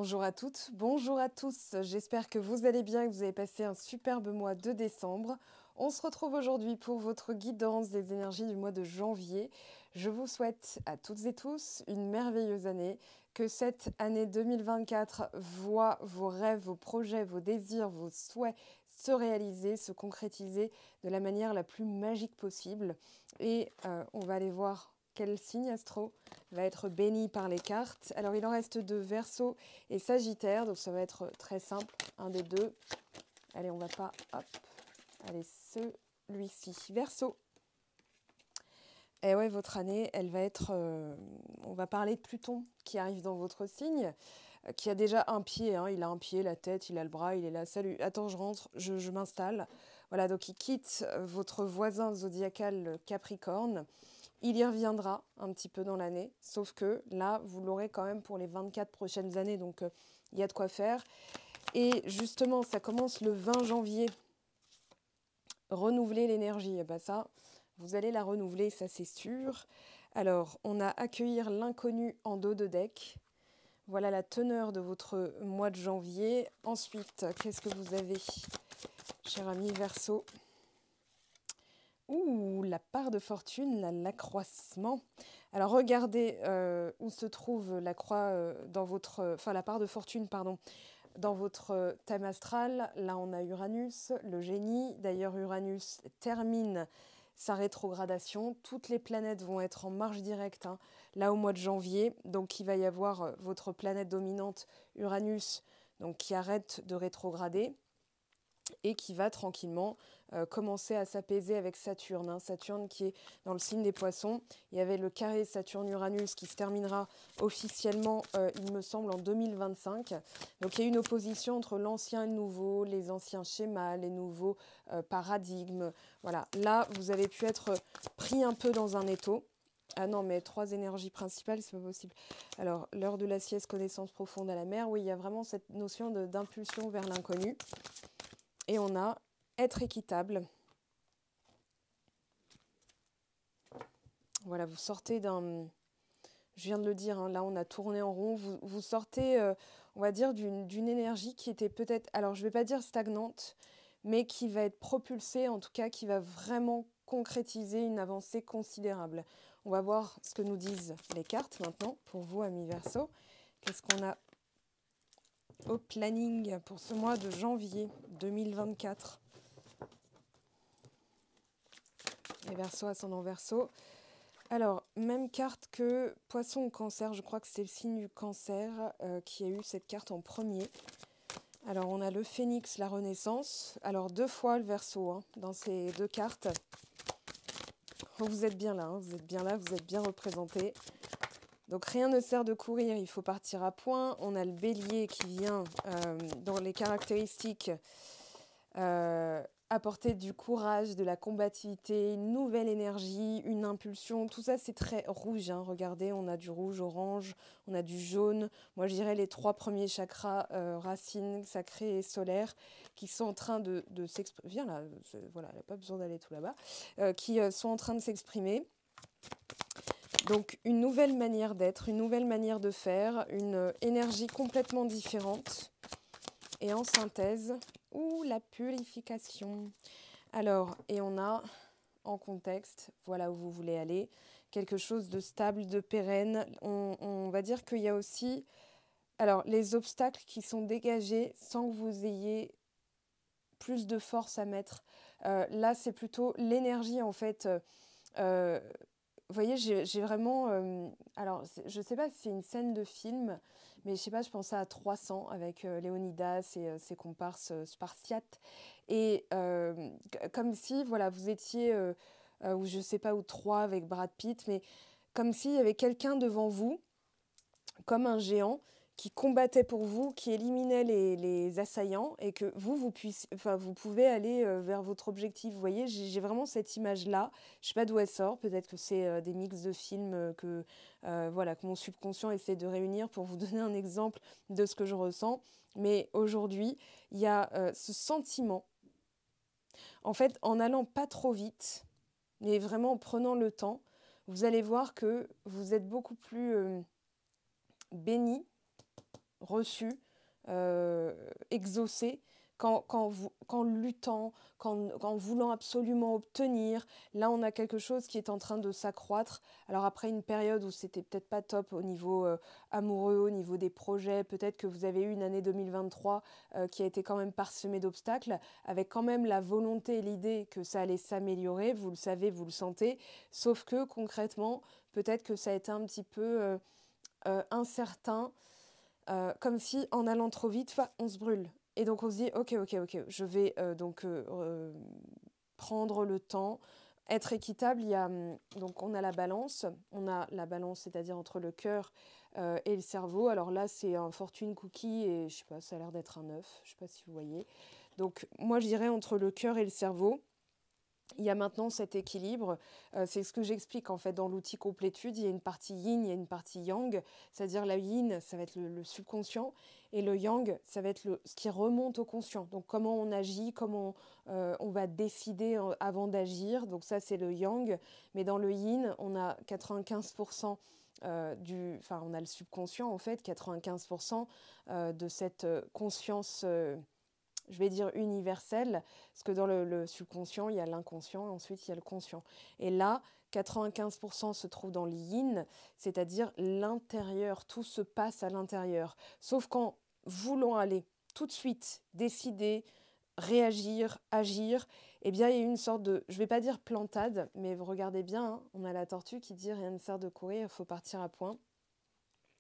Bonjour à toutes, bonjour à tous. J'espère que vous allez bien et que vous avez passé un superbe mois de décembre. On se retrouve aujourd'hui pour votre guidance des énergies du mois de janvier. Je vous souhaite à toutes et tous une merveilleuse année. Que cette année 2024 voit vos rêves, vos projets, vos désirs, vos souhaits se réaliser, se concrétiser de la manière la plus magique possible. Et on va aller voir quel signe astro va être béni par les cartes. Alors, il en reste deux, Verseau et Sagittaire. Donc, ça va être très simple, un des deux. Allez, on va pas... Hop. Allez, celui-ci. Verseau. Et ouais, votre année, elle va être... on va parler de Pluton qui arrive dans votre signe, qui a déjà un pied. Hein, il a un pied, la tête, il a le bras, il est là. Salut, attends, je rentre, je m'installe. Voilà, donc il quitte votre voisin zodiacal Capricorne. Il y reviendra un petit peu dans l'année, sauf que là, vous l'aurez quand même pour les 24 prochaines années, donc il y a de quoi faire. Et justement, ça commence le 20 janvier. Renouveler l'énergie, et ben ça, vous allez la renouveler, ça c'est sûr. Alors, on a accueillir l'inconnu en dos de deck. Voilà la teneur de votre mois de janvier. Ensuite, qu'est-ce que vous avez, cher ami Verseau ? Ouh, la part de fortune, l'accroissement. Alors regardez où se trouve la croix dans votre, enfin la part de fortune, pardon, dans votre thème astral. Là, on a Uranus, le génie. D'ailleurs, Uranus termine sa rétrogradation. Toutes les planètes vont être en marche directe, hein, là au mois de janvier. Donc, il va y avoir votre planète dominante, Uranus, donc qui arrête de rétrograder et qui va tranquillement commencer à s'apaiser avec Saturne. Hein. Saturne qui est dans le signe des poissons. Il y avait le carré Saturne-Uranus qui se terminera officiellement, il me semble, en 2025. Donc il y a une opposition entre l'ancien et le nouveau, les anciens schémas, les nouveaux paradigmes. Voilà, là, vous avez pu être pris un peu dans un étau. Ah non, mais 3 énergies principales, c'est pas possible. Alors, l'heure de la sieste, connaissance profonde à la mer. Oui, il y a vraiment cette notion d'impulsion vers l'inconnu. Et on a être équitable. Voilà, vous sortez d'un... Je viens de le dire, hein, là on a tourné en rond. Vous sortez, on va dire, d'une énergie qui était peut-être, alors je ne vais pas dire stagnante, mais qui va être propulsée, en tout cas qui va vraiment concrétiser une avancée considérable. On va voir ce que nous disent les cartes maintenant, pour vous, amis Verseau. Qu'est-ce qu'on a au planning pour ce mois de janvier 2024 ? Les Verseaux, ascendant Verseau. Alors, même carte que Poisson ou Cancer, je crois que c'est le signe du Cancer qui a eu cette carte en premier. Alors, on a le Phénix, la Renaissance. Alors, 2 fois le Verseau hein, dans ces 2 cartes. Oh, vous êtes bien là, hein, vous êtes bien là, vous êtes bien représenté. Donc, rien ne sert de courir, il faut partir à point. On a le Bélier qui vient dans les caractéristiques... apporter du courage, de la combativité, une nouvelle énergie, une impulsion. Tout ça, c'est très rouge. Hein. Regardez, on a du rouge, orange, on a du jaune. Moi, je dirais les 3 premiers chakras, racines, sacrés et solaires, qui sont en train de s'exprimer. Viens là, voilà, elle n'a pas besoin d'aller tout là-bas. Qui sont en train de s'exprimer. Donc, une nouvelle manière d'être, une nouvelle manière de faire, une énergie complètement différente. Et en synthèse, la purification. Alors, et on a en contexte, voilà où vous voulez aller, quelque chose de stable, de pérenne. On va dire qu'il y a aussi, alors, les obstacles qui sont dégagés sans que vous ayez plus de force à mettre. Là, c'est plutôt l'énergie, en fait. Vous voyez, j'ai vraiment... alors, je ne sais pas si c'est une scène de film, mais je sais pas, je pensais à 300 avec Léonidas et ses comparses spartiates. Et comme si, voilà, vous étiez, ou je sais pas, ou 3 avec Brad Pitt, mais comme s'il y avait quelqu'un devant vous, comme un géant, qui combattait pour vous, qui éliminait les assaillants, et que vous pouvez aller vers votre objectif. Vous voyez, j'ai vraiment cette image-là. Je ne sais pas d'où elle sort. Peut-être que c'est des mix de films que mon subconscient essaie de réunir pour vous donner un exemple de ce que je ressens. Mais aujourd'hui, il y a ce sentiment, en fait, en n'allant pas trop vite, mais vraiment en prenant le temps, vous allez voir que vous êtes beaucoup plus béni reçu, exaucé, qu'en luttant, qu'en voulant absolument obtenir. Là, on a quelque chose qui est en train de s'accroître. Alors après une période où c'était peut-être pas top au niveau amoureux, au niveau des projets, peut-être que vous avez eu une année 2023 qui a été quand même parsemée d'obstacles, avec quand même la volonté et l'idée que ça allait s'améliorer, vous le savez, vous le sentez, sauf que concrètement, peut-être que ça a été un petit peu incertain, comme si en allant trop vite, on se brûle. Et donc on se dit, ok, je vais prendre le temps, être équitable. Donc on a la balance, c'est-à-dire entre le cœur et le cerveau. Alors là, c'est un fortune cookie et je sais pas, ça a l'air d'être un œuf, je sais pas si vous voyez. Donc moi, je dirais entre le cœur et le cerveau. Il y a maintenant cet équilibre, c'est ce que j'explique en fait dans l'outil complétude. Il y a une partie yin, il y a une partie yang, c'est-à-dire la yin, ça va être le subconscient, et le yang, ça va être ce qui remonte au conscient. Donc comment on agit, comment on va décider avant d'agir, donc ça c'est le yang. Mais dans le yin, on a 95% on a le subconscient en fait, 95% de cette conscience je vais dire universelle, parce que dans le subconscient, il y a l'inconscient, et ensuite il y a le conscient. Et là, 95% se trouve dans le yin, c'est-à-dire l'intérieur, tout se passe à l'intérieur. Sauf qu'en voulant aller tout de suite, décider, réagir, agir, eh bien il y a une sorte de, je ne vais pas dire plantade, mais vous regardez bien, hein, on a la tortue qui dit rien ne sert de courir, il faut partir à point.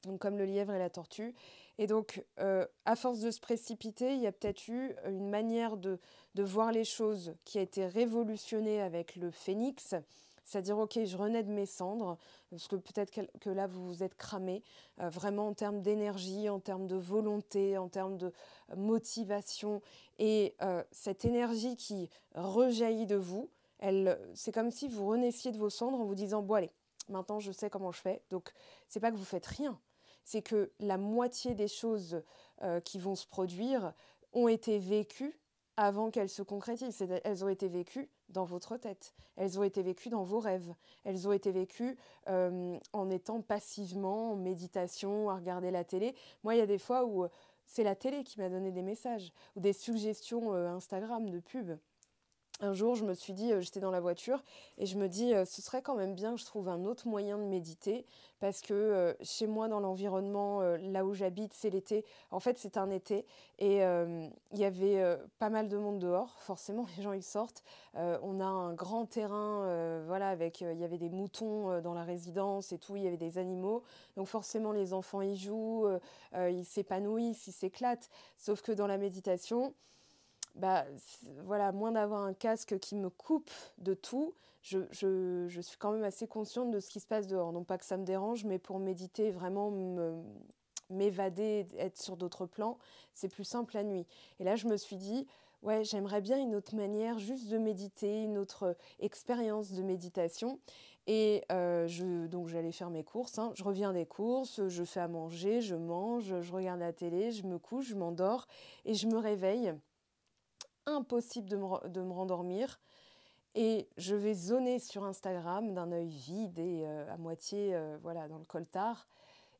Donc comme le lièvre et la tortue. Et donc, à force de se précipiter, il y a peut-être eu une manière de voir les choses qui a été révolutionnée avec le phénix, c'est-à-dire, ok, je renais de mes cendres, parce que peut-être que là, vous vous êtes cramé, vraiment en termes d'énergie, en termes de volonté, en termes de motivation. Et cette énergie qui rejaillit de vous, c'est comme si vous renaissiez de vos cendres en vous disant, bon allez, maintenant je sais comment je fais. Donc, c'est pas que vous faites rien, c'est que la moitié des choses qui vont se produire ont été vécues avant qu'elles se concrétisent. Elles ont été vécues dans votre tête, elles ont été vécues dans vos rêves, elles ont été vécues en étant passivement en méditation, à regarder la télé. Moi, il y a des fois où c'est la télé qui m'a donné des messages ou des suggestions Instagram de pubs. Un jour, je me suis dit, j'étais dans la voiture et je me dis, ce serait quand même bien que je trouve un autre moyen de méditer parce que chez moi, dans l'environnement, là où j'habite, c'est l'été. En fait, c'est un été et il y avait pas mal de monde dehors. Forcément, les gens, ils sortent. On a un grand terrain, voilà, avec, il y avait des moutons dans la résidence et tout, il y avait des animaux. Donc forcément, les enfants, ils jouent, ils s'épanouissent, ils s'éclatent. Sauf que dans la méditation, voilà, moins d'avoir un casque qui me coupe de tout, je suis quand même assez consciente de ce qui se passe dehors. Non pas que ça me dérange, mais pour méditer, vraiment m'évader, être sur d'autres plans, c'est plus simple la nuit. Et là, je me suis dit, ouais, j'aimerais bien une autre manière juste de méditer, une autre expérience de méditation. Et donc j'allais faire mes courses, hein. Je reviens des courses, je fais à manger, je mange, je regarde la télé, je me couche, je m'endors et je me réveille. Impossible de me rendormir et je vais zoner sur Instagram d'un œil vide et à moitié voilà, dans le coltard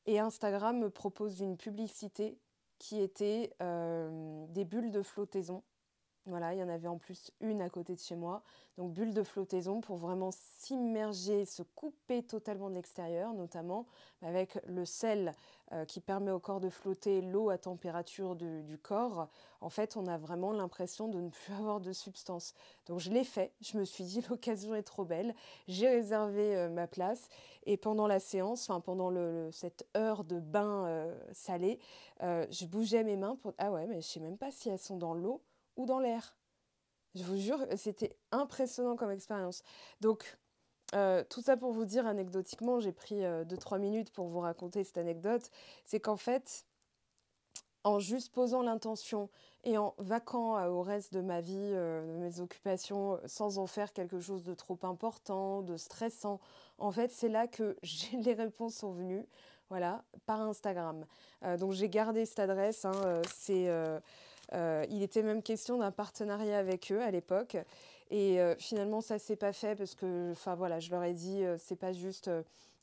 et Instagram me propose une publicité qui était des bulles de flottaison. Voilà, il y en avait en plus une à côté de chez moi. Donc bulle de flottaison pour vraiment s'immerger, se couper totalement de l'extérieur, notamment avec le sel qui permet au corps de flotter, l'eau à température du corps. En fait, on a vraiment l'impression de ne plus avoir de substance. Donc je l'ai fait, je me suis dit l'occasion est trop belle. J'ai réservé ma place et pendant la séance, enfin pendant cette heure de bain salé, je bougeais mes mains pour... Ah ouais, mais je sais même pas si elles sont dans l'eau ou dans l'air. Je vous jure, c'était impressionnant comme expérience. Donc, tout ça pour vous dire anecdotiquement, j'ai pris 2-3 minutes pour vous raconter cette anecdote, c'est qu'en fait, en juste posant l'intention et en vaquant au reste de ma vie, de mes occupations, sans en faire quelque chose de trop important, de stressant, en fait, c'est là que les réponses sont venues, voilà, par Instagram. Donc j'ai gardé cette adresse, hein, il était même question d'un partenariat avec eux à l'époque. Et finalement, ça ne s'est pas fait parce que, enfin voilà, je leur ai dit, c'est pas juste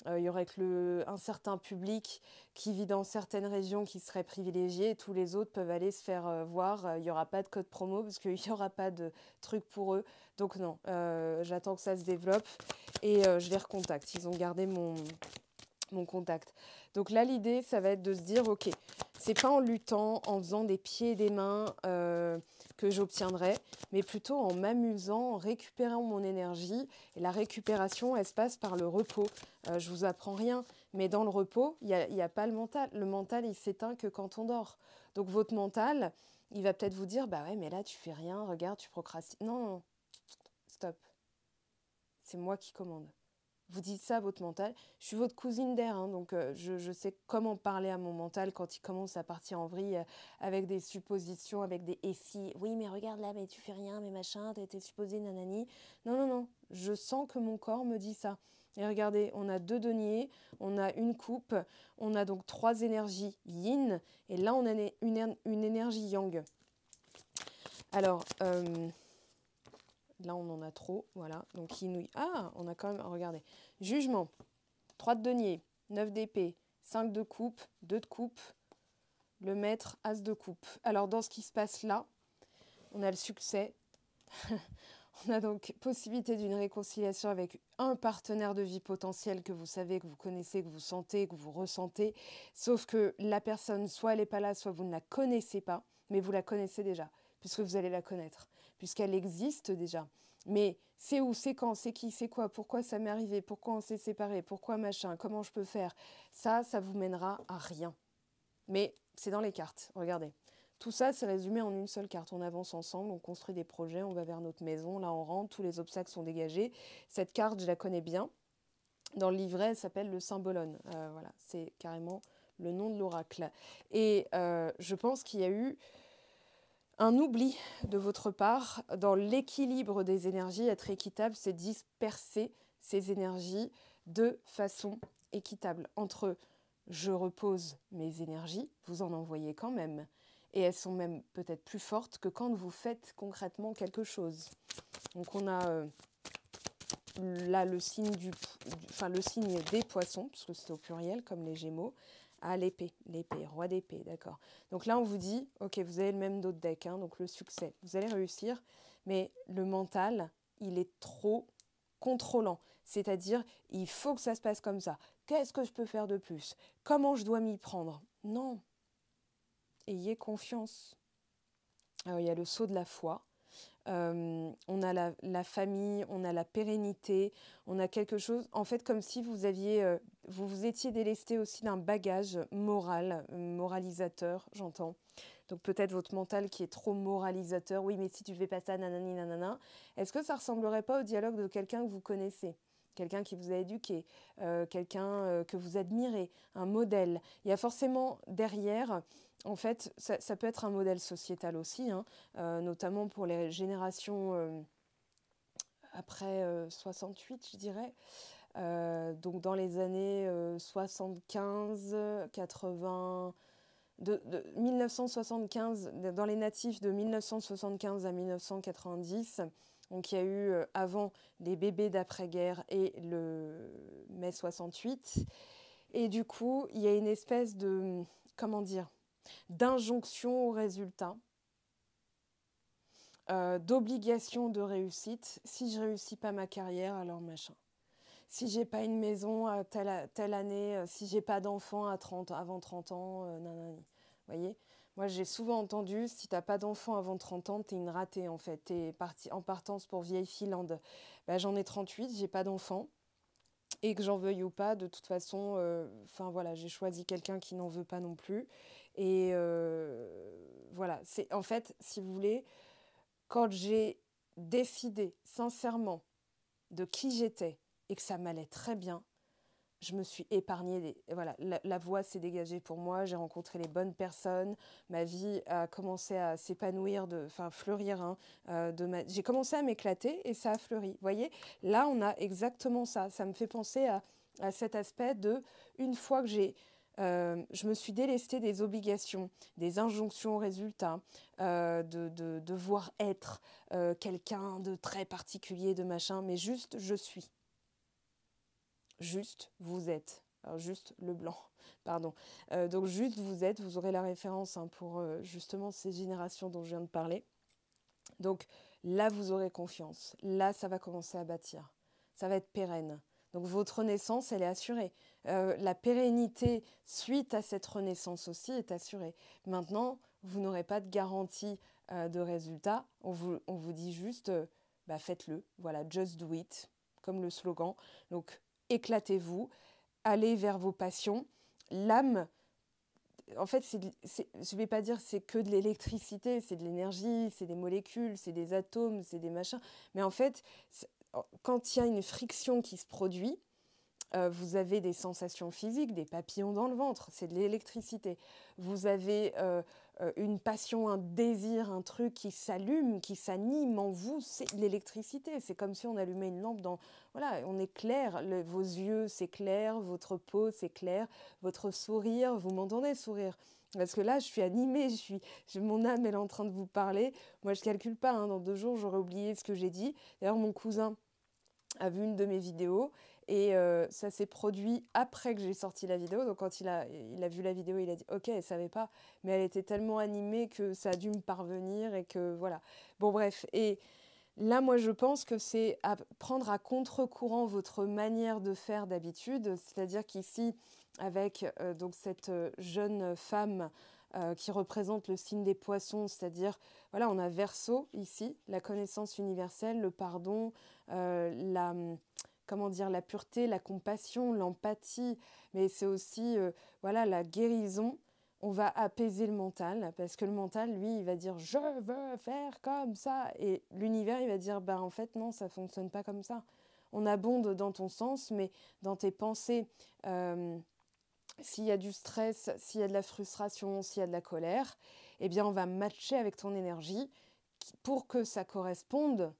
Il y aurait que un certain public qui vit dans certaines régions qui serait privilégié et tous les autres peuvent aller se faire voir. Il n'y aura pas de code promo parce qu'il n'y aura pas de truc pour eux. Donc non, j'attends que ça se développe et je les recontacte. Ils ont gardé mon contact. Donc là, l'idée, ça va être de se dire, ok, c'est pas en luttant, en faisant des pieds et des mains que j'obtiendrai, mais plutôt en m'amusant, en récupérant mon énergie. Et la récupération, elle se passe par le repos. Je vous apprends rien, mais dans le repos, il y a pas le mental. Le mental, il s'éteint que quand on dort. Donc votre mental, il va peut-être vous dire, bah ouais, mais là, tu fais rien, regarde, tu procrastines. Non, non, stop. C'est moi qui commande. Vous dites ça à votre mental. Je suis votre cousine d'air, hein, donc je sais comment parler à mon mental quand il commence à partir en vrille avec des suppositions, avec des « et si ». Oui, mais regarde là, mais tu fais rien, mais machin, t'as été supposé, nanani. Non, non, non, je sens que mon corps me dit ça. Et regardez, on a 2 deniers, on a une coupe, on a donc 3 énergies yin, et là on a une énergie yang. Alors, là, on en a trop, voilà. Donc, inouï. Ah, on a quand même, regardez. Jugement, 3 de denier, 9 d'épée, 5 de coupe, 2 de coupe, le maître, as de coupe. Alors, dans ce qui se passe là, on a le succès. On a donc possibilité d'une réconciliation avec un partenaire de vie potentiel que vous savez, que vous connaissez, que vous sentez, que vous ressentez. Sauf que la personne, soit elle n'est pas là, soit vous ne la connaissez pas, mais vous la connaissez déjà, puisque vous allez la connaître, puisqu'elle existe déjà. Mais c'est où, c'est quand, c'est qui, c'est quoi, pourquoi ça m'est arrivé, pourquoi on s'est séparés, pourquoi machin, comment je peux faire. Ça vous mènera à rien. Mais c'est dans les cartes, regardez. Tout ça, c'est résumé en une seule carte. On avance ensemble, on construit des projets, on va vers notre maison, là on rentre, tous les obstacles sont dégagés. Cette carte, je la connais bien. Dans le livret, elle s'appelle le Symbolone. Voilà, c'est carrément le nom de l'oracle. Et je pense qu'il y a eu un oubli de votre part dans l'équilibre des énergies. Être équitable, c'est disperser ces énergies de façon équitable. Entre je repose mes énergies, vous en envoyez quand même. Et elles sont même peut-être plus fortes que quand vous faites concrètement quelque chose. Donc on a là le signe le signe des poissons, parce que c'est au pluriel, comme les Gémeaux. Ah, l'épée, roi d'épée, d'accord. Donc là, on vous dit, ok, vous avez le même dos de deck, hein, donc le succès. Vous allez réussir, mais le mental, il est trop contrôlant. C'est-à-dire, il faut que ça se passe comme ça. Qu'est-ce que je peux faire de plus? Comment je dois m'y prendre? Non. Ayez confiance. Alors, il y a le saut de la foi. On a la famille, on a la pérennité, on a quelque chose, en fait, comme si vous vous étiez délesté aussi d'un bagage moral, moralisateur, j'entends. Donc peut-être votre mental qui est trop moralisateur. Oui, mais si tu fais pas ça, nanani, nanana. Est-ce que ça ressemblerait pas au dialogue de quelqu'un que vous connaissez? Quelqu'un qui vous a éduqué, quelqu'un que vous admirez, un modèle. Il y a forcément derrière, en fait, ça peut être un modèle sociétal aussi, hein, notamment pour les générations après 68, je dirais. Donc dans les années 75, 80, de 1975, dans les natifs de 1975 à 1990, donc il y a eu avant les bébés d'après-guerre et le mai 68. Et du coup, il y a une espèce de, comment dire, d'injonction au résultat, d'obligation de réussite. Si je réussis pas ma carrière, alors machin. Si j'ai pas une maison à telle année, si j'ai pas d'enfant avant 30 ans, nanani. Vous voyez? Moi, j'ai souvent entendu, si t'as pas d'enfant avant 30 ans, t'es une ratée, en fait. T'es partie en partance pour vieille Finlande. Ben, j'en ai 38, j'ai pas d'enfant. Et que j'en veuille ou pas, de toute façon, voilà, j'ai choisi quelqu'un qui n'en veut pas non plus. Et voilà, c'est en fait, si vous voulez, quand j'ai décidé sincèrement de qui j'étais et que ça m'allait très bien, je me suis épargnée. Voilà, la voie s'est dégagée pour moi, j'ai rencontré les bonnes personnes, ma vie a commencé à s'épanouir, fleurir. Hein, j'ai commencé à m'éclater et ça a fleuri. Vous voyez, là, on a exactement ça. Ça me fait penser à cet aspect de, une fois que je me suis délestée des obligations, des injonctions aux résultats, de devoir être quelqu'un de très particulier, de machin, mais juste je suis. juste vous êtes. Alors juste le blanc, pardon. Donc juste vous êtes, vous aurez la référence hein, pour justement ces générations dont je viens de parler. Donc là, vous aurez confiance. Là, ça va commencer à bâtir. Ça va être pérenne. Donc votre renaissance, elle est assurée. La pérennité suite à cette renaissance aussi est assurée. Maintenant, vous n'aurez pas de garantie de résultat. On vous dit juste, bah, faites-le. Voilà, just do it, comme le slogan. Donc éclatez-vous, allez vers vos passions. L'âme, en fait, je ne vais pas dire c'est que de l'électricité, c'est de l'énergie, c'est des molécules, c'est des atomes, c'est des machins. Mais en fait, quand il y a une friction qui se produit, vous avez des sensations physiques, des papillons dans le ventre, c'est de l'électricité. Vous avez une passion, un désir, un truc qui s'allume, qui s'anime en vous, c'est de l'électricité. C'est comme si on allumait une lampe dans... Voilà, on est clair, vos yeux, c'est clair, votre peau, c'est clair, votre sourire, vous m'entendez sourire. Parce que là, je suis animée, mon âme, elle est en train de vous parler. Moi, je ne calcule pas, hein, dans 2 jours, j'aurais oublié ce que j'ai dit. D'ailleurs, mon cousin a vu une de mes vidéos et ça s'est produit après que j'ai sorti la vidéo. Donc quand il a vu la vidéo, il a dit « Ok, elle ne savait pas, mais elle était tellement animée que ça a dû me parvenir et que voilà. » Bon bref, et là moi je pense que c'est prendre à contre-courant votre manière de faire d'habitude. C'est-à-dire qu'ici, avec donc cette jeune femme qui représente le signe des poissons, c'est-à-dire, voilà, on a Verseau ici, la connaissance universelle, le pardon, la pureté, la compassion, l'empathie, mais c'est aussi, voilà, la guérison. On va apaiser le mental, parce que le mental, lui, il va dire « je veux faire comme ça », et l'univers, il va dire « bah en fait, non, ça ne fonctionne pas comme ça. On abonde dans ton sens, mais dans tes pensées, s'il y a du stress, s'il y a de la frustration, s'il y a de la colère, eh bien, on va matcher avec ton énergie pour que ça corresponde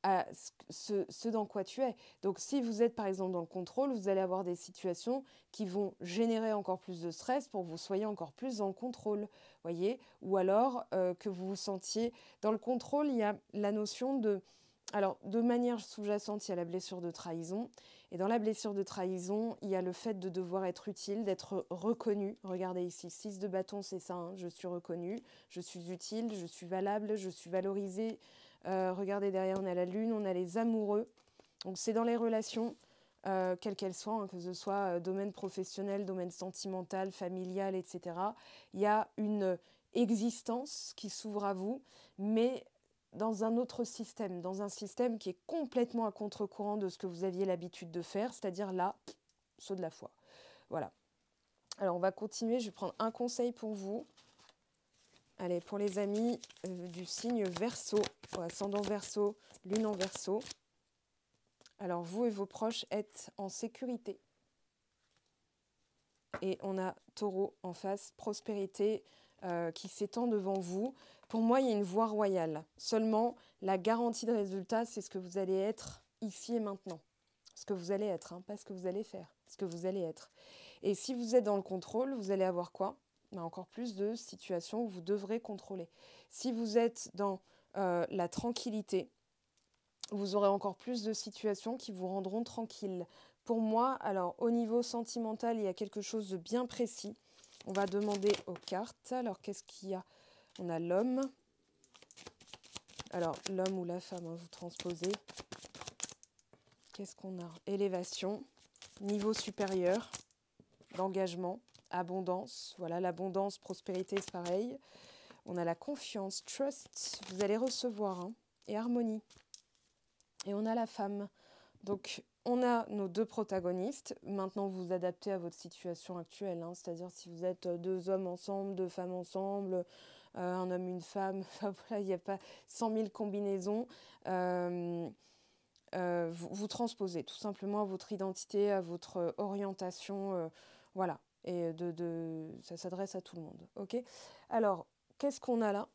à ce dans quoi tu es. Donc, si vous êtes, par exemple, dans le contrôle, vous allez avoir des situations qui vont générer encore plus de stress pour que vous soyez encore plus dans le contrôle, voyez. Ou alors, que vous vous sentiez... Dans le contrôle, il y a la notion de... Alors, de manière sous-jacente, il y a la blessure de trahison. Et dans la blessure de trahison, il y a le fait de devoir être utile, d'être reconnu. Regardez ici, 6 de bâton, c'est ça. Hein, je suis reconnu, je suis utile, je suis valable, je suis valorisée. Regardez derrière, on a la lune, on a les amoureux. Donc, c'est dans les relations, quelles qu'elles soient, hein, que ce soit domaine professionnel, domaine sentimental, familial, etc. Il y a une existence qui s'ouvre à vous, mais dans un autre système, dans un système qui est complètement à contre-courant de ce que vous aviez l'habitude de faire, c'est-à-dire là, saut de la foi. Voilà. Alors, on va continuer. Je vais prendre un conseil pour vous. Allez, pour les amis du signe Verseau, ascendant Verseau, lune en Verseau. Alors, vous et vos proches êtes en sécurité. Et on a Taureau en face, prospérité qui s'étend devant vous. Pour moi, il y a une voie royale. Seulement, la garantie de résultat, c'est ce que vous allez être ici et maintenant. Ce que vous allez être, hein, pas ce que vous allez faire, ce que vous allez être. Et si vous êtes dans le contrôle, vous allez avoir quoi ? Ben, encore plus de situations où vous devrez contrôler. Si vous êtes dans la tranquillité, vous aurez encore plus de situations qui vous rendront tranquille. Pour moi, alors au niveau sentimental, il y a quelque chose de bien précis. On va demander aux cartes. Alors, qu'est-ce qu'il y a ? On a l'homme. Alors, l'homme ou la femme, hein, vous transposez. Qu'est-ce qu'on a ? Élévation, niveau supérieur, l'engagement, abondance. Voilà, l'abondance, prospérité, c'est pareil. On a la confiance, trust, vous allez recevoir, hein, et harmonie. Et on a la femme. Donc, on a nos 2 protagonistes. Maintenant, vous vous adaptez à votre situation actuelle. Hein, c'est-à-dire si vous êtes 2 hommes ensemble, 2 femmes ensemble, un homme, une femme. Enfin, voilà, il n'y a pas 100 000 combinaisons. Vous transposez tout simplement à votre identité, à votre orientation. Voilà. Et ça s'adresse à tout le monde. Ok ? Alors, qu'est-ce qu'on a là ?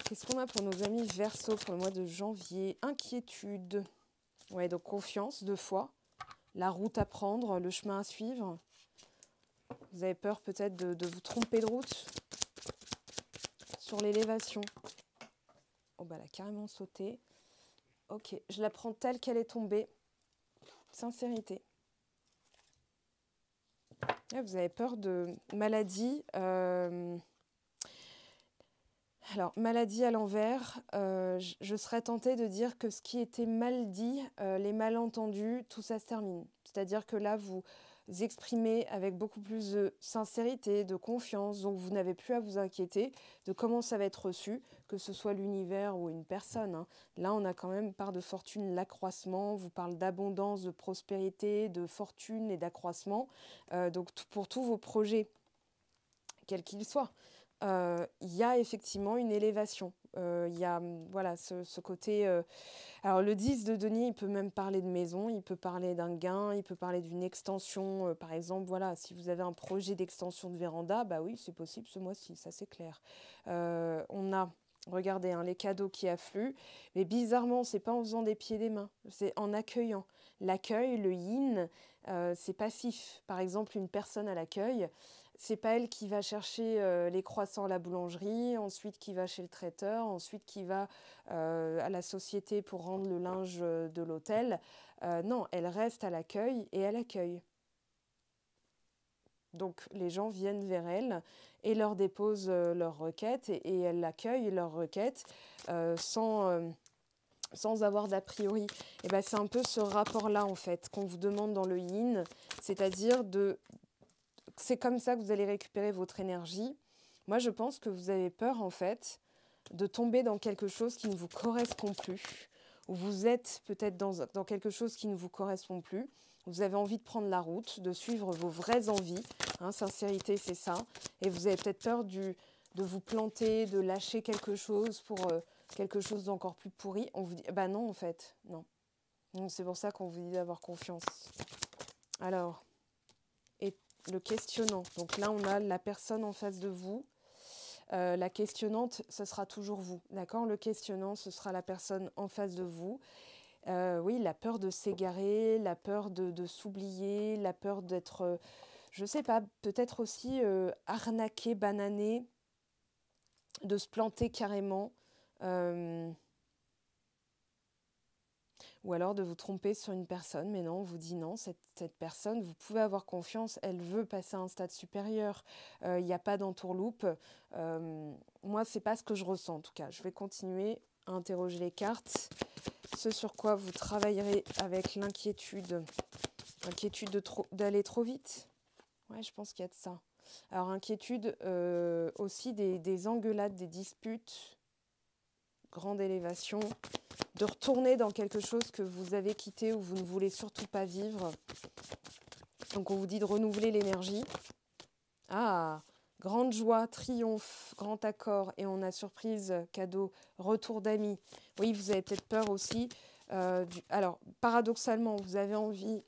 Qu'est-ce qu'on a pour nos amis Verseau pour le mois de janvier ? Inquiétude. Ouais, donc confiance, 2 fois. La route à prendre, le chemin à suivre. Vous avez peur peut-être de vous tromper de route sur l'élévation. Oh bah elle a carrément sauté. Ok, je la prends telle qu'elle est tombée. Sincérité. Ah, vous avez peur de maladie. Alors, maladie à l'envers, je serais tentée de dire que ce qui était mal dit, les malentendus, tout ça se termine. C'est-à-dire que là, vous exprimez avec beaucoup plus de sincérité, de confiance, donc vous n'avez plus à vous inquiéter de comment ça va être reçu, que ce soit l'univers ou une personne, hein. Là, on a quand même part de fortune, l'accroissement, vous parle d'abondance, de prospérité, de fortune et d'accroissement. Donc, pour tous vos projets, quels qu'ils soient, il y a effectivement une élévation. Il y a voilà, ce côté... alors le 10 de denier, il peut même parler de maison, il peut parler d'un gain, il peut parler d'une extension. Par exemple, voilà, si vous avez un projet d'extension de véranda, bah oui, c'est possible ce mois-ci, ça c'est clair. On a... Regardez, hein, les cadeaux qui affluent, mais bizarrement, c'est pas en faisant des pieds et des mains, c'est en accueillant. L'accueil, le yin, c'est passif. Par exemple, une personne à l'accueil, c'est pas elle qui va chercher les croissants à la boulangerie, ensuite qui va chez le traiteur, ensuite qui va à la société pour rendre le linge de l'hôtel. Non, elle reste à l'accueil et elle accueille. Donc les gens viennent vers elle et leur déposent leurs requêtes et elle accueille leurs requêtes sans avoir d'a priori. Et ben, c'est un peu ce rapport-là en fait qu'on vous demande dans le yin, c'est-à-dire c'est comme ça que vous allez récupérer votre énergie. Moi, je pense que vous avez peur, en fait, de tomber dans quelque chose qui ne vous correspond plus, ou vous êtes peut-être dans quelque chose qui ne vous correspond plus. Vous avez envie de prendre la route, de suivre vos vraies envies. Hein, sincérité, c'est ça. Et vous avez peut-être peur de vous planter, de lâcher quelque chose pour quelque chose d'encore plus pourri. On vous dit, bah non, en fait, non. Donc, c'est pour ça qu'on vous dit d'avoir confiance. Alors, et le questionnant. Donc là, on a la personne en face de vous. La questionnante, ce sera toujours vous. D'accord? Le questionnant, ce sera la personne en face de vous. Oui, la peur de s'égarer, la peur de s'oublier, la peur d'être, je sais pas, peut-être aussi arnaqué, banané, de se planter carrément. Ou alors de vous tromper sur une personne, mais non, on vous dit non, cette personne, vous pouvez avoir confiance, elle veut passer à un stade supérieur, il n'y a pas d'entourloupe. Moi, c'est pas ce que je ressens en tout cas. Je vais continuer à interroger les cartes. Ce sur quoi vous travaillerez avec l'inquiétude. Inquiétude d'aller trop vite. Ouais, je pense qu'il y a de ça. Alors, inquiétude aussi des engueulades, des disputes, grande élévation, de retourner dans quelque chose que vous avez quitté ou vous ne voulez surtout pas vivre. Donc on vous dit de renouveler l'énergie. Ah, grande joie, triomphe, grand accord. Et on a surprise, cadeau, retour d'amis. Oui, vous avez peut-être peur aussi. Alors, paradoxalement, vous avez envie,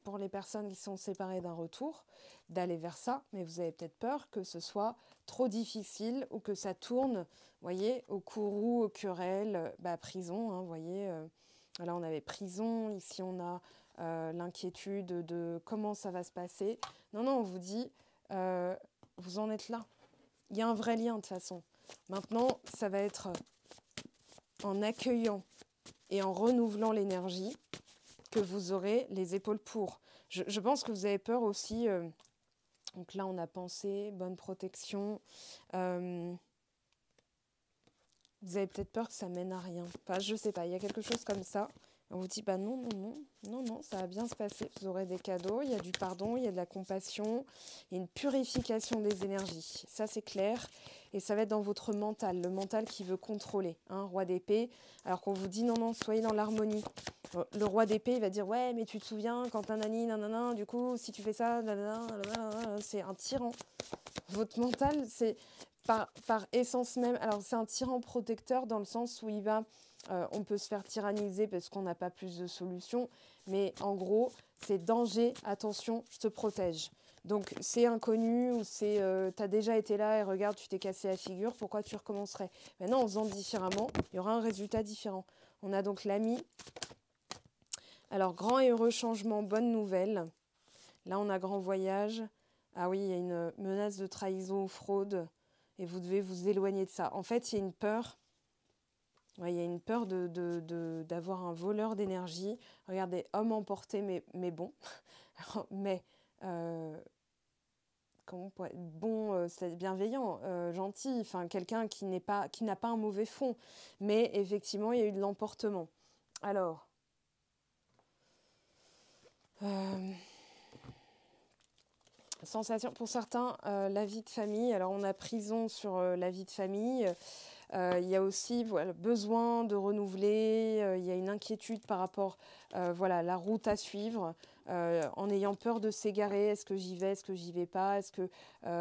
pour les personnes qui sont séparées d'un retour, d'aller vers ça. Mais vous avez peut-être peur que ce soit trop difficile ou que ça tourne, voyez, au courroux, au querelle, prison, hein, voyez. Là, on avait prison, ici on a l'inquiétude de comment ça va se passer. Non, non, on vous dit, vous en êtes là. Il y a un vrai lien de toute façon. Maintenant, ça va être en accueillant et en renouvelant l'énergie que vous aurez les épaules pour. Je pense que vous avez peur aussi. Donc là, on a pensé, bonne protection. Vous avez peut-être peur que ça mène à rien. Enfin, je sais pas, il y a quelque chose comme ça. On vous dit, bah non, non, non, non, non, ça va bien se passer. Vous aurez des cadeaux, il y a du pardon, il y a de la compassion, il y a une purification des énergies. Ça, c'est clair. Et ça va être dans votre mental, le mental qui veut contrôler. Hein, roi d'épée, alors qu'on vous dit, non, non, soyez dans l'harmonie. Le roi d'épée, il va dire, ouais, mais tu te souviens, quand nanani, nanana, du coup, si tu fais ça, nanana, nanana, c'est un tyran. Votre mental, c'est par essence même, alors c'est un tyran protecteur dans le sens où on peut se faire tyranniser parce qu'on n'a pas plus de solutions, mais en gros, c'est danger, attention, je te protège. Donc c'est inconnu ou t'as déjà été là et regarde, tu t'es cassé la figure, pourquoi tu recommencerais? Maintenant, en faisant différemment, il y aura un résultat différent. On a donc l'ami. Alors, grand et heureux changement, bonne nouvelle. Là, on a grand voyage. Ah oui, il y a une menace de trahison ou fraude et vous devez vous éloigner de ça. En fait, il y a une peur Ouais, il y a une peur d'avoir un voleur d'énergie. Regardez, homme emporté, mais bon. Mais, comment on pourrait... Bon, c'est bienveillant, gentil, enfin, quelqu'un qui n'a pas un mauvais fond. Mais effectivement, il y a eu de l'emportement. Alors, sensation pour certains, la vie de famille. Alors, on a prison sur la vie de famille. Il y a aussi voilà, besoin de renouveler, il y a une inquiétude par rapport voilà, à la route à suivre, en ayant peur de s'égarer, est-ce que j'y vais, est-ce que j'y vais pas, est-ce que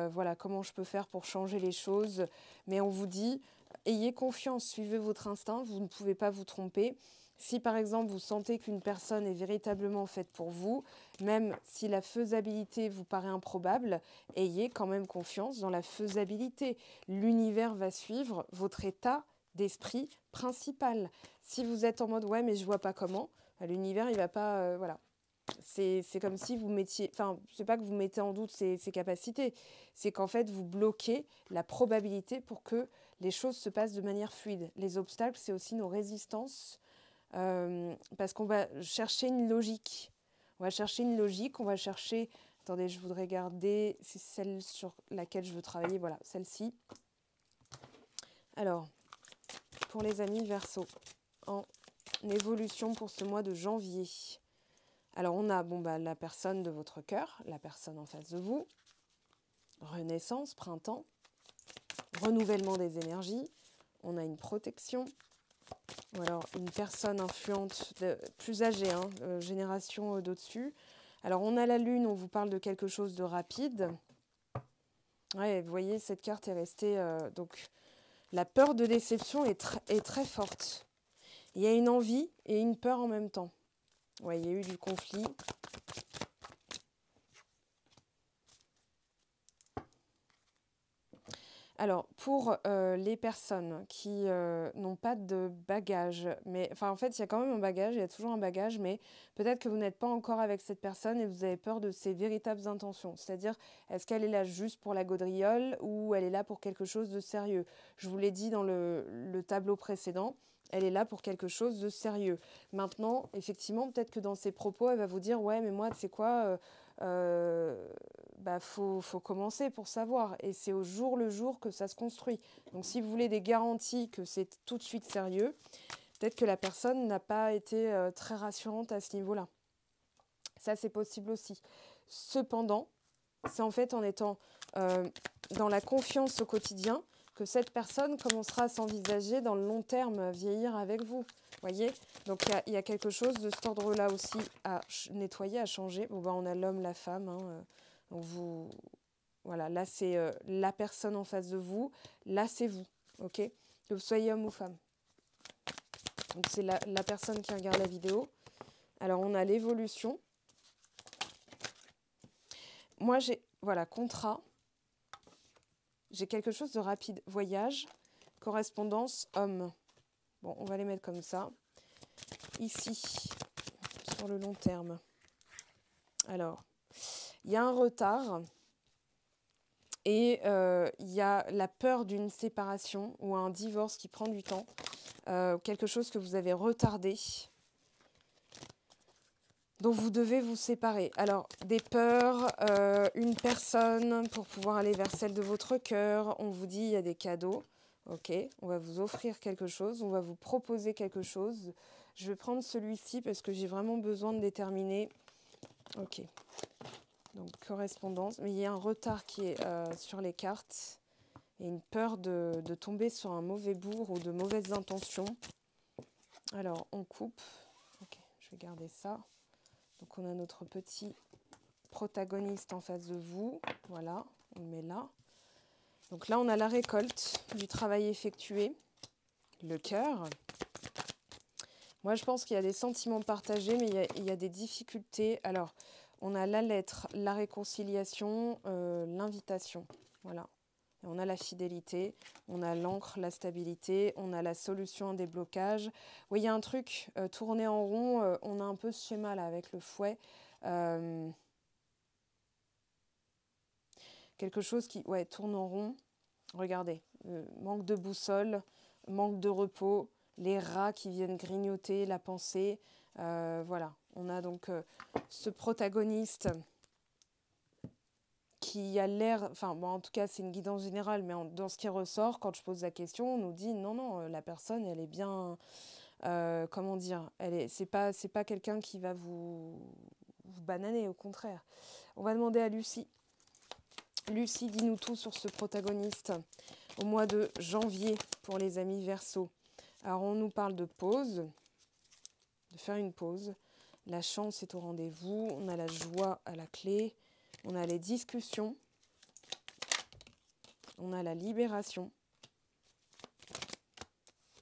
voilà, comment je peux faire pour changer les choses. Mais on vous dit, ayez confiance, suivez votre instinct, vous ne pouvez pas vous tromper. Si par exemple vous sentez qu'une personne est véritablement faite pour vous, même si la faisabilité vous paraît improbable, ayez quand même confiance dans la faisabilité. L'univers va suivre votre état d'esprit principal. Si vous êtes en mode ouais mais je vois pas comment, l'univers il va pas voilà. C'est comme si vous mettiez, enfin c'est pas que vous mettez en doute ses capacités, c'est qu'en fait vous bloquez la probabilité pour que les choses se passent de manière fluide. Les obstacles c'est aussi nos résistances parce qu'on va chercher une logique. On va chercher une logique, on va chercher... Attendez, je voudrais garder... C'est celle sur laquelle je veux travailler. Voilà, celle-ci. Alors, pour les amis Verseau, en évolution pour ce mois de janvier. Alors, on a la personne de votre cœur, la personne en face de vous. Renaissance, printemps. Renouvellement des énergies. On a une protection. Ou alors une personne influente, plus âgée, génération d'au-dessus. Alors on a la lune, on vous parle de quelque chose de rapide. Ouais, vous voyez, cette carte est restée... donc la peur de déception est très forte. Il y a une envie et une peur en même temps. Ouais, il y a eu du conflit. Alors, pour les personnes qui n'ont pas de bagage, mais enfin en fait, il y a quand même un bagage, il y a toujours un bagage, mais peut-être que vous n'êtes pas encore avec cette personne et vous avez peur de ses véritables intentions. C'est-à-dire, est-ce qu'elle est là juste pour la gaudriole ou elle est là pour quelque chose de sérieux? Je vous l'ai dit dans le tableau précédent, elle est là pour quelque chose de sérieux. Maintenant, effectivement, peut-être que dans ses propos, elle va vous dire « Ouais, mais moi, tu sais quoi faut commencer pour savoir. » Et c'est au jour le jour que ça se construit. Donc si vous voulez des garanties que c'est tout de suite sérieux, peut-être que la personne n'a pas été très rassurante à ce niveau-là. Ça, c'est possible aussi. Cependant, c'est en fait en étant dans la confiance au quotidien que cette personne commencera à s'envisager dans le long terme, vieillir avec vous. Voyez, donc il y a quelque chose de cet ordre-là aussi à nettoyer, à changer. Bon, on a l'homme, la femme. Donc vous, voilà, là c'est la personne en face de vous. Là c'est vous, ok? Que vous soyez homme ou femme. Donc c'est la personne qui regarde la vidéo. Alors on a l'évolution. Moi j'ai, voilà, contrat. J'ai quelque chose de rapide. Voyage, correspondance, homme. Bon, on va les mettre comme ça. Ici, sur le long terme. Alors, il y a un retard et il y a la peur d'une séparation ou un divorce qui prend du temps. Quelque chose que vous avez retardé, dont vous devez vous séparer. Alors, des peurs, une personne pour pouvoir aller vers celle de votre cœur. On vous dit, il y a des cadeaux. Ok, on va vous offrir quelque chose, on va vous proposer quelque chose. Je vais prendre celui-ci parce que j'ai vraiment besoin de déterminer. Ok, donc correspondance. Mais il y a un retard qui est sur les cartes et une peur de tomber sur un mauvais bourg ou de mauvaises intentions. Alors, on coupe. Ok, je vais garder ça. Donc, on a notre petit protagoniste en face de vous. Voilà, on le met là. Donc là, on a la récolte du travail effectué, le cœur. Moi, je pense qu'il y a des sentiments partagés, mais il y a des difficultés. Alors, on a la lettre, la réconciliation, l'invitation. Voilà. Et on a la fidélité, on a l'encre, la stabilité, on a la solution, un déblocage. Oui, il y a un truc, tourner en rond, on a un peu ce schéma là avec le fouet. Quelque chose qui tourne en rond. Regardez, manque de boussole, manque de repos, les rats qui viennent grignoter la pensée. Voilà, on a donc ce protagoniste qui a l'air, enfin bon, en tout cas c'est une guidance générale, mais dans ce qui ressort, quand je pose la question, on nous dit non, non, la personne elle est bien, comment dire, c'est pas quelqu'un qui va vous bananer, au contraire. On va demander à Lucie. Lucie, dis-nous tout sur ce protagoniste au mois de janvier pour les amis Verseau. Alors on nous parle de pause, de faire une pause. La chance est au rendez-vous, on a la joie à la clé, on a les discussions, on a la libération,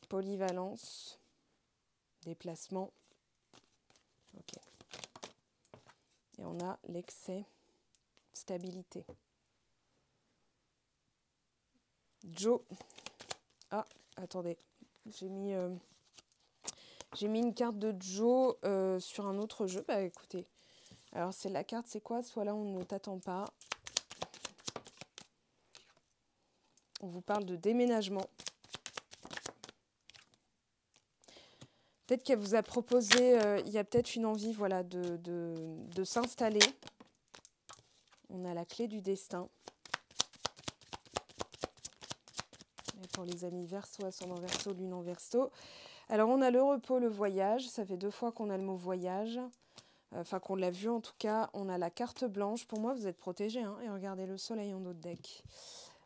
polyvalence, déplacement. Ok. Et on a l'excès, stabilité. Joe. Ah, attendez. J'ai mis une carte de Joe sur un autre jeu. Bah écoutez. Alors c'est la carte, c'est quoi? Soit là on ne t'attend pas. On vous parle de déménagement. Peut-être qu'elle vous a proposé, il y a peut-être une envie voilà, de s'installer. On a la clé du destin. Et pour les amis Verseau, ascendant Verseau, lune en Verseau. Alors on a le repos, le voyage. Ça fait 2 fois qu'on a le mot voyage. Enfin qu'on l'a vu en tout cas. On a la carte blanche. Pour moi vous êtes protégé. Hein, et regardez le soleil en haut de deck.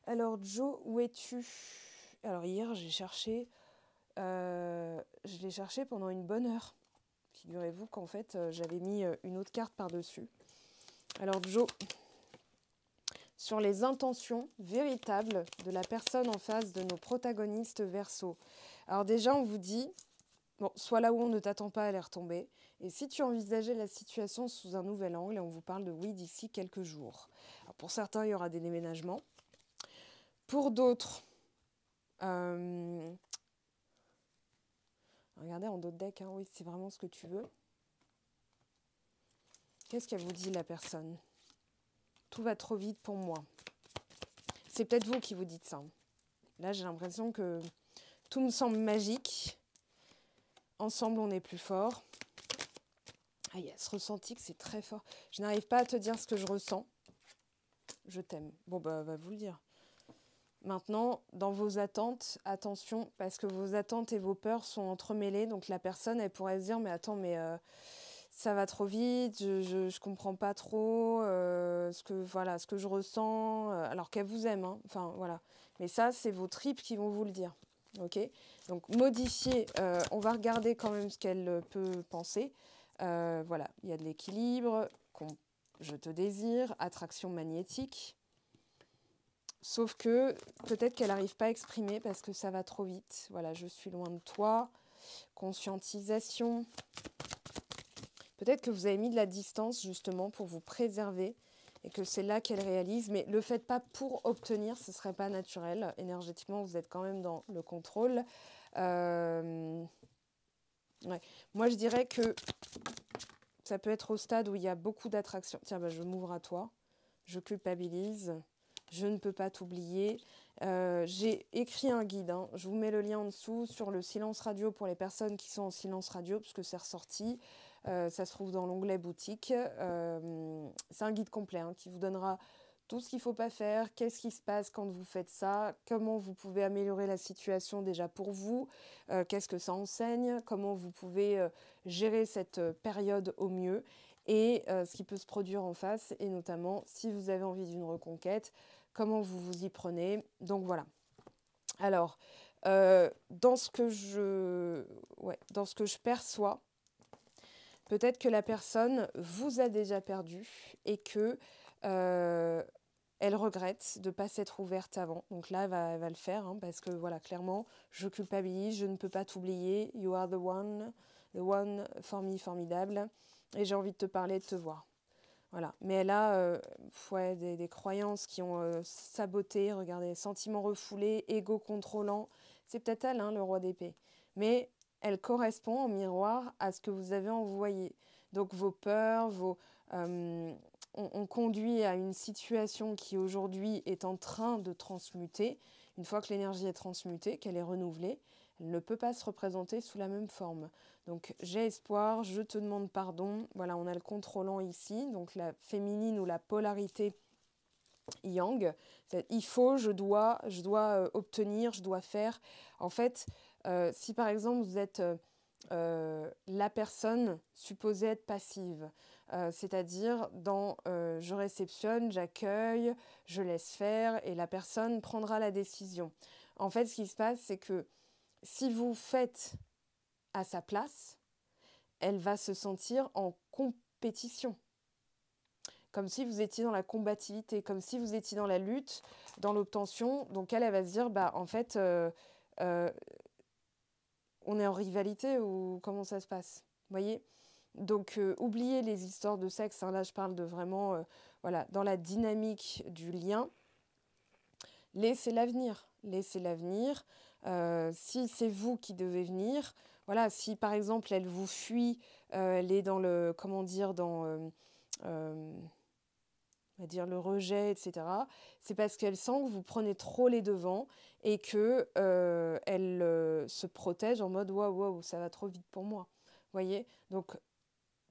Alors Joe, où es-tu? Alors hier j'ai cherché... je l'ai cherché pendant une bonne heure. Figurez-vous qu'en fait, j'avais mis une autre carte par-dessus. Alors, Joe, sur les intentions véritables de la personne en face de nos protagonistes Verseau. Alors déjà, on vous dit, bon, soit là où on ne t'attend pas, elle est retombée. Et si tu envisageais la situation sous un nouvel angle, on vous parle de oui d'ici quelques jours. Alors, pour certains, il y aura des déménagements. Pour d'autres... regardez en d'autres decks, hein, oui, c'est vraiment ce que tu veux. Qu'est-ce qu'elle vous dit, la personne? Tout va trop vite pour moi. C'est peut-être vous qui vous dites ça. Là, j'ai l'impression que tout me semble magique. Ensemble, on est plus fort. Ah, il y a ce ressenti que c'est très fort. Je n'arrive pas à te dire ce que je ressens. Je t'aime. Bon, bah, va vous le dire. Maintenant, dans vos attentes, attention, parce que vos attentes et vos peurs sont entremêlées. Donc, la personne, elle pourrait se dire, mais attends, mais... ça va trop vite, je comprends pas trop ce que je ressens, alors qu'elle vous aime, hein, enfin voilà. Mais ça, c'est vos tripes qui vont vous le dire, ok? Donc modifier, on va regarder quand même ce qu'elle peut penser. Voilà, il y a de l'équilibre, je te désire, attraction magnétique. Sauf que peut-être qu'elle n'arrive pas à exprimer parce que ça va trop vite. Voilà, je suis loin de toi, conscientisation. Peut-être que vous avez mis de la distance justement pour vous préserver et que c'est là qu'elle réalise. Mais le faites pas pour obtenir, ce ne serait pas naturel. Énergétiquement, vous êtes quand même dans le contrôle. Ouais. Moi, je dirais que ça peut être au stade où il y a beaucoup d'attraction. Tiens, bah, je m'ouvre à toi. Je culpabilise. Je ne peux pas t'oublier. J'ai écrit un guide. Hein. Je vous mets le lien en dessous sur le silence radio pour les personnes qui sont en silence radio, puisque c'est ressorti. Ça se trouve dans l'onglet boutique. C'est un guide complet hein, qui vous donnera tout ce qu'il ne faut pas faire, qu'est-ce qui se passe quand vous faites ça, comment vous pouvez améliorer la situation déjà pour vous, qu'est-ce que ça enseigne, comment vous pouvez gérer cette période au mieux et ce qui peut se produire en face et notamment si vous avez envie d'une reconquête, comment vous vous y prenez. Donc voilà. Alors, dans ce que je perçois, peut-être que la personne vous a déjà perdu et que elle regrette de ne pas s'être ouverte avant. Donc là, elle va le faire hein, parce que voilà, clairement, je culpabilise, je ne peux pas t'oublier. You are the one for me, formidable. Et j'ai envie de te parler, de te voir. Voilà. Mais elle a des croyances qui ont saboté. Regardez, sentiments refoulés, ego contrôlant. C'est peut-être elle, hein, le roi d'épée. Mais elle correspond en miroir à ce que vous avez envoyé. Donc vos peurs, on conduit à une situation qui aujourd'hui est en train de transmuter. Une fois que l'énergie est transmutée, qu'elle est renouvelée, elle ne peut pas se représenter sous la même forme. Donc j'ai espoir, je te demande pardon. Voilà, on a le contrôlant ici, donc la féminine ou la polarité yang. Il faut, je dois obtenir, je dois faire. En fait, si par exemple vous êtes la personne supposée être passive, c'est-à-dire dans je réceptionne, j'accueille, je laisse faire et la personne prendra la décision. En fait, ce qui se passe, c'est que si vous faites à sa place, elle va se sentir en compétition. Comme si vous étiez dans la combativité, comme si vous étiez dans la lutte, dans l'obtention. Donc elle va se dire, bah en fait, on est en rivalité ou comment ça se passe, vous voyez? Donc oubliez les histoires de sexe, hein, là je parle de vraiment, voilà, dans la dynamique du lien. Laissez l'avenir, laissez l'avenir. Si c'est vous qui devez venir, voilà, si par exemple elle vous fuit, elle est dans le, comment dire, dans... on va dire le rejet, etc. C'est parce qu'elle sent que vous prenez trop les devants et que elle se protège en mode waouh, waouh, ça va trop vite pour moi. Vous voyez? Donc,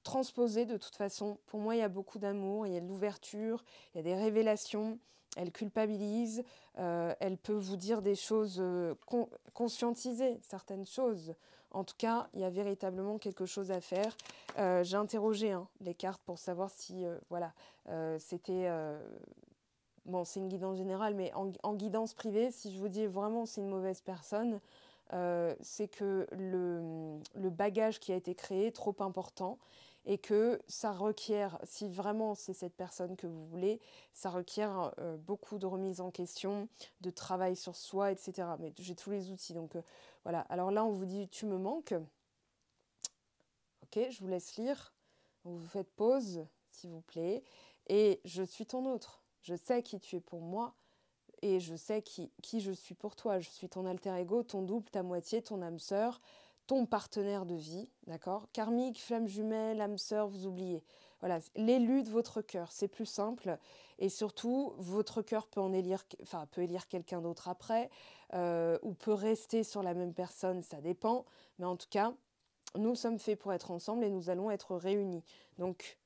transposer de toute façon, pour moi, il y a beaucoup d'amour, il y a de l'ouverture, il y a des révélations. Elle culpabilise, elle peut vous dire des choses, conscientiser certaines choses. En tout cas, il y a véritablement quelque chose à faire. J'ai interrogé les cartes pour savoir si, voilà, c'était... bon, c'est une guidance générale, mais en guidance privée, si je vous dis vraiment c'est une mauvaise personne, c'est que le bagage qui a été créé est trop important et que ça requiert, si vraiment c'est cette personne que vous voulez, ça requiert beaucoup de remise en question, de travail sur soi, etc. Mais j'ai tous les outils, donc voilà. Alors là, on vous dit « tu me manques ». Ok, je vous laisse lire. Vous faites pause, s'il vous plaît. Et je suis ton autre. Je sais qui tu es pour moi et je sais qui je suis pour toi. Je suis ton alter ego, ton double, ta moitié, ton âme sœur, ton partenaire de vie, d'accord? Karmique, flamme jumelle, âme sœur, vous oubliez. Voilà, l'élu de votre cœur, c'est plus simple. Et surtout, votre cœur peut peut élire quelqu'un d'autre après, ou peut rester sur la même personne, ça dépend. Mais en tout cas, nous sommes faits pour être ensemble et nous allons être réunis. Donc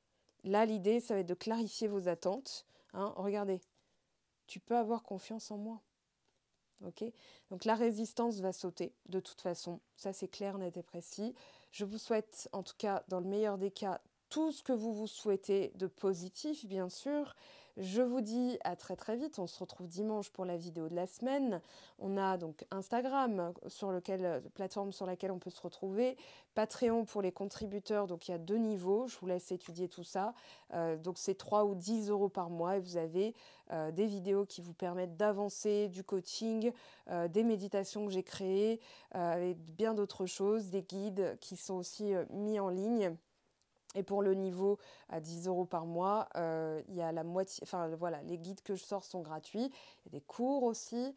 là, l'idée, ça va être de clarifier vos attentes. Hein, regardez, tu peux avoir confiance en moi. Ok, donc la résistance va sauter de toute façon, ça c'est clair, net et précis. Je vous souhaite en tout cas, dans le meilleur des cas, tout ce que vous vous souhaitez de positif, bien sûr. Je vous dis à très très vite, on se retrouve dimanche pour la vidéo de la semaine. On a donc Instagram, plateforme sur laquelle on peut se retrouver. Patreon pour les contributeurs, donc il y a 2 niveaux, je vous laisse étudier tout ça. Donc c'est 3 ou 10 euros par mois et vous avez des vidéos qui vous permettent d'avancer, du coaching, des méditations que j'ai créées, et bien d'autres choses, des guides qui sont aussi mis en ligne. Et pour le niveau à 10 euros par mois, il y a la moitié, enfin voilà, les guides que je sors sont gratuits. Il y a des cours aussi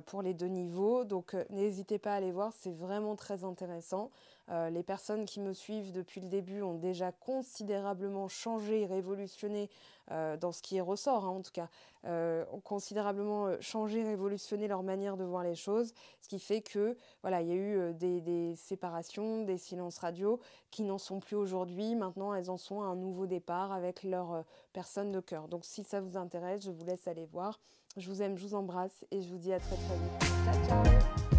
pour les 2 niveaux. Donc n'hésitez pas à aller voir, c'est vraiment très intéressant. Les personnes qui me suivent depuis le début ont déjà considérablement changé et révolutionné dans ce qui est ressort, hein, en tout cas, ont considérablement changé, révolutionné leur manière de voir les choses. Ce qui fait que, voilà, il y a eu des séparations, des silences radio qui n'en sont plus aujourd'hui. Maintenant, elles en sont à un nouveau départ avec leur personne de cœur. Donc, si ça vous intéresse, je vous laisse aller voir. Je vous aime, je vous embrasse et je vous dis à très très vite. Ciao, ciao!